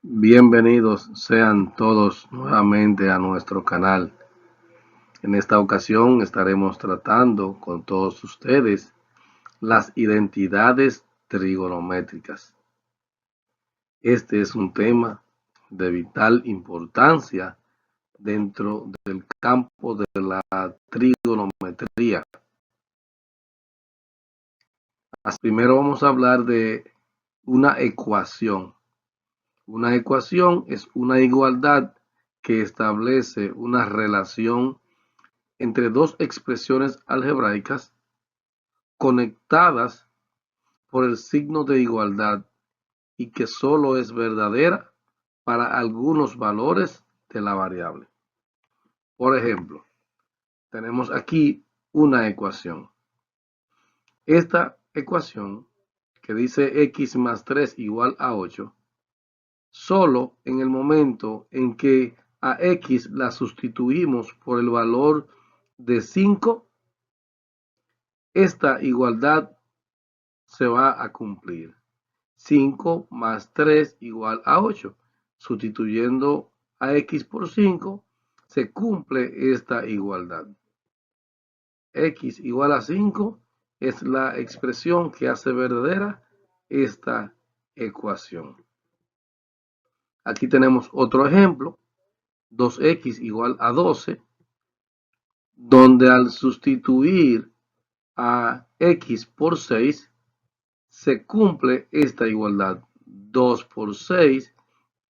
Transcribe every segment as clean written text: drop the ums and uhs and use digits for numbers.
Bienvenidos sean todos nuevamente a nuestro canal. En esta ocasión estaremos tratando con todos ustedes las identidades trigonométricas. Este es un tema de vital importancia dentro del campo de la trigonometría. Primero vamos a hablar de una ecuación. Una ecuación es una igualdad que establece una relación entre dos expresiones algebraicas conectadas por el signo de igualdad y que solo es verdadera para algunos valores de la variable. Por ejemplo, tenemos aquí una ecuación. Esta ecuación que dice x más 3 igual a 8, solo en el momento en que a x la sustituimos por el valor de 5, esta igualdad se va a cumplir. 5 más 3 igual a 8. Sustituyendo a x por 5, se cumple esta igualdad. X igual a 5 es la expresión que hace verdadera esta ecuación. Aquí tenemos otro ejemplo, 2x igual a 12, donde al sustituir a x por 6, se cumple esta igualdad. 2 por 6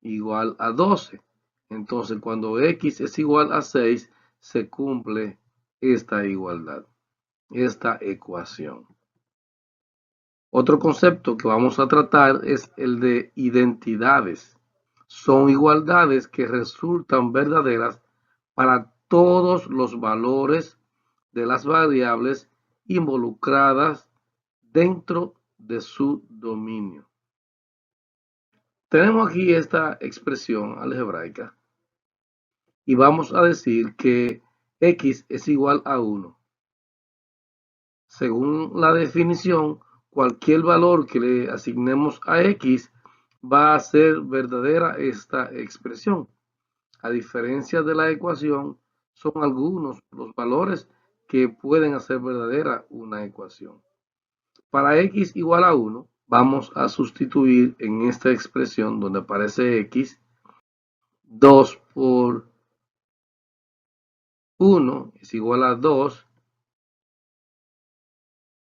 igual a 12. Entonces, cuando x es igual a 6, se cumple esta igualdad, esta ecuación. Otro concepto que vamos a tratar es el de identidades. Son igualdades que resultan verdaderas para todos los valores de las variables involucradas dentro de su dominio. Tenemos aquí esta expresión algebraica y vamos a decir que x es igual a 1. Según la definición, cualquier valor que le asignemos a x va a ser verdadera esta expresión. A diferencia de la ecuación, son algunos los valores que pueden hacer verdadera una ecuación. Para x igual a 1, vamos a sustituir en esta expresión donde aparece x, 2 por 1 es igual a 2,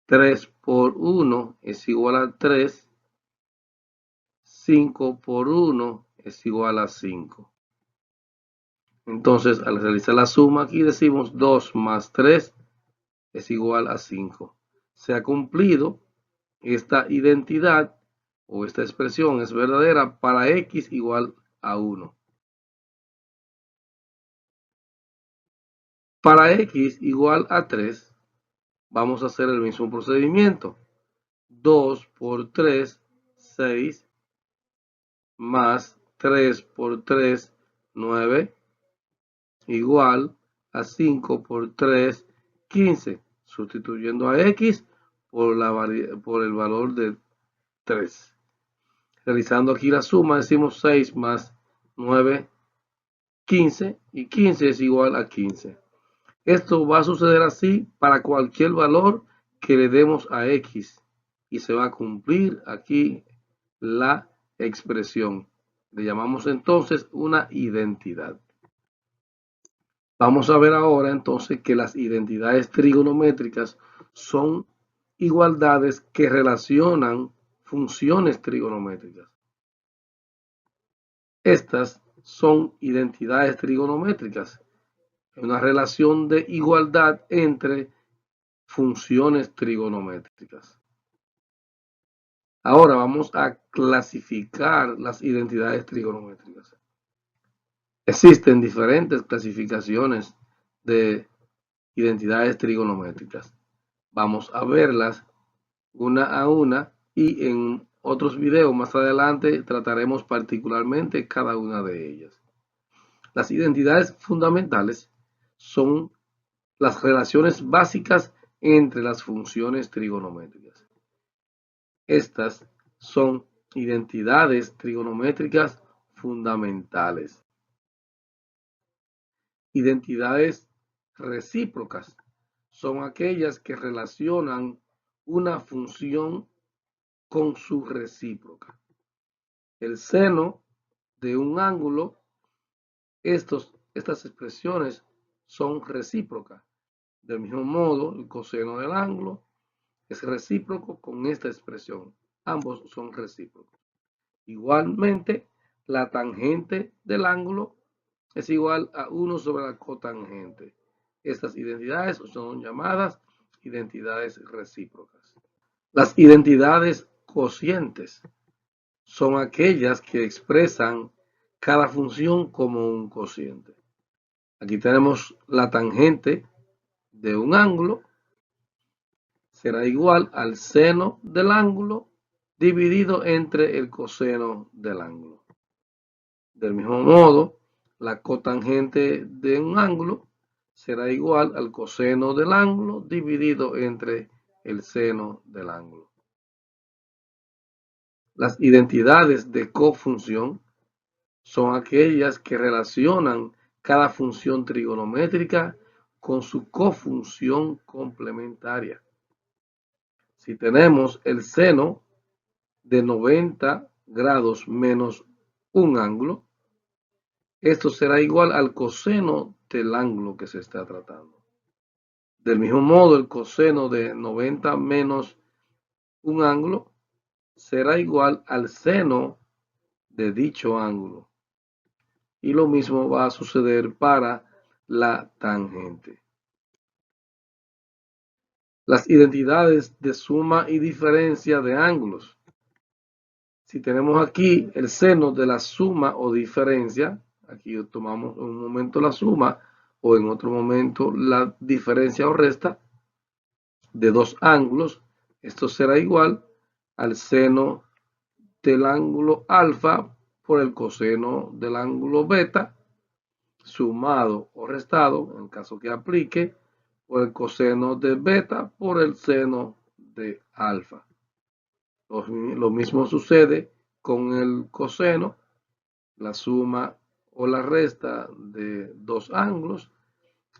3 por 1 es igual a 3, 5 por 1 es igual a 5. Entonces, al realizar la suma aquí decimos 2 más 3 es igual a 5. Se ha cumplido esta identidad o esta expresión es verdadera para x igual a 1. Para x igual a 3, vamos a hacer el mismo procedimiento. 2 por 3, 6, más 3 por 3, 9, igual a 5 por 3, 15, sustituyendo a x por el valor de 3. Realizando aquí la suma, decimos 6 más 9, 15, y 15 es igual a 15. Esto va a suceder así para cualquier valor que le demos a x y se va a cumplir aquí la expresión. Le llamamos entonces una identidad. Vamos a ver ahora entonces que las identidades trigonométricas son igualdades que relacionan funciones trigonométricas. Estas son identidades trigonométricas, una relación de igualdad entre funciones trigonométricas. Ahora vamos a clasificar las identidades trigonométricas. Existen diferentes clasificaciones de identidades trigonométricas. Vamos a verlas una a una y en otros videos más adelante trataremos particularmente cada una de ellas. Las identidades fundamentales son las relaciones básicas entre las funciones trigonométricas. Estas son identidades trigonométricas fundamentales. Identidades recíprocas son aquellas que relacionan una función con su recíproca. El seno de un ángulo, estas expresiones son recíprocas. Del mismo modo, el coseno del ángulo es recíproco con esta expresión. Ambos son recíprocos. Igualmente, la tangente del ángulo es igual a 1 sobre la cotangente. Estas identidades son llamadas identidades recíprocas. Las identidades cocientes son aquellas que expresan cada función como un cociente. Aquí tenemos la tangente de un ángulo, será igual al seno del ángulo dividido entre el coseno del ángulo. Del mismo modo, la cotangente de un ángulo será igual al coseno del ángulo dividido entre el seno del ángulo. Las identidades de cofunción son aquellas que relacionan cada función trigonométrica con su cofunción complementaria. Si tenemos el seno de 90 grados menos un ángulo, esto será igual al coseno del ángulo que se está tratando. Del mismo modo, el coseno de 90 menos un ángulo será igual al seno de dicho ángulo. Y lo mismo va a suceder para la tangente. Las identidades de suma y diferencia de ángulos. Si tenemos aquí el seno de la suma o diferencia, aquí tomamos en un momento la suma o en otro momento la diferencia o resta de dos ángulos, esto será igual al seno del ángulo alfa por el coseno del ángulo beta, sumado o restado, en el caso que aplique, por el coseno de beta por el seno de alfa. Lo mismo sucede con el coseno, la suma o la resta de dos ángulos,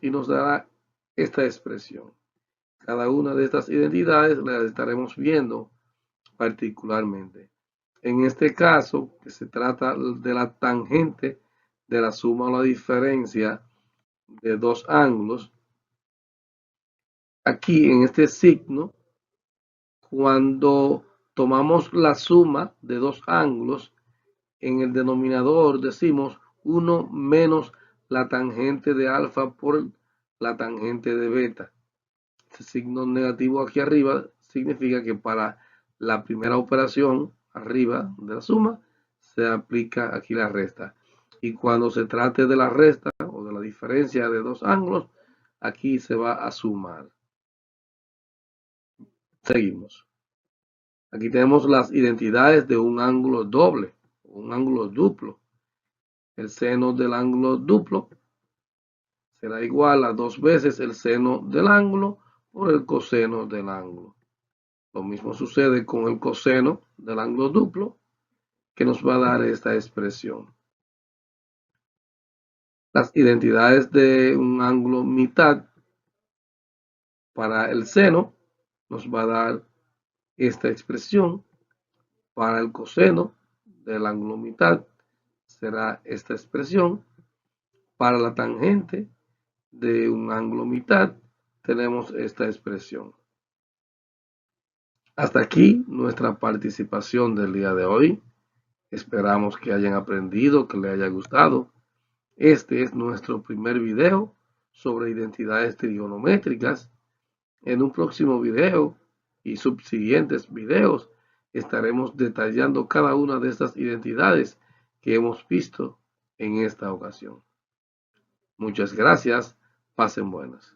y nos dará esta expresión. Cada una de estas identidades las estaremos viendo particularmente. En este caso, que se trata de la tangente de la suma o la diferencia de dos ángulos, aquí en este signo, cuando tomamos la suma de dos ángulos, en el denominador decimos 1 menos la tangente de alfa por la tangente de beta. Este signo negativo aquí arriba significa que para la primera operación arriba de la suma se aplica aquí la resta. Y cuando se trate de la resta o de la diferencia de dos ángulos, aquí se va a sumar. Seguimos. Aquí tenemos las identidades de un ángulo doble, un ángulo duplo. El seno del ángulo duplo será igual a 2 veces el seno del ángulo por el coseno del ángulo. Lo mismo sucede con el coseno del ángulo duplo, que nos va a dar esta expresión. Las identidades de un ángulo mitad para el seno nos va a dar esta expresión. Para el coseno del ángulo mitad será esta expresión. Para la tangente de un ángulo mitad tenemos esta expresión. Hasta aquí nuestra participación del día de hoy. Esperamos que hayan aprendido, que les haya gustado. Este es nuestro primer video sobre identidades trigonométricas. En un próximo video y subsiguientes videos estaremos detallando cada una de estas identidades que hemos visto en esta ocasión. Muchas gracias. Pasen buenas.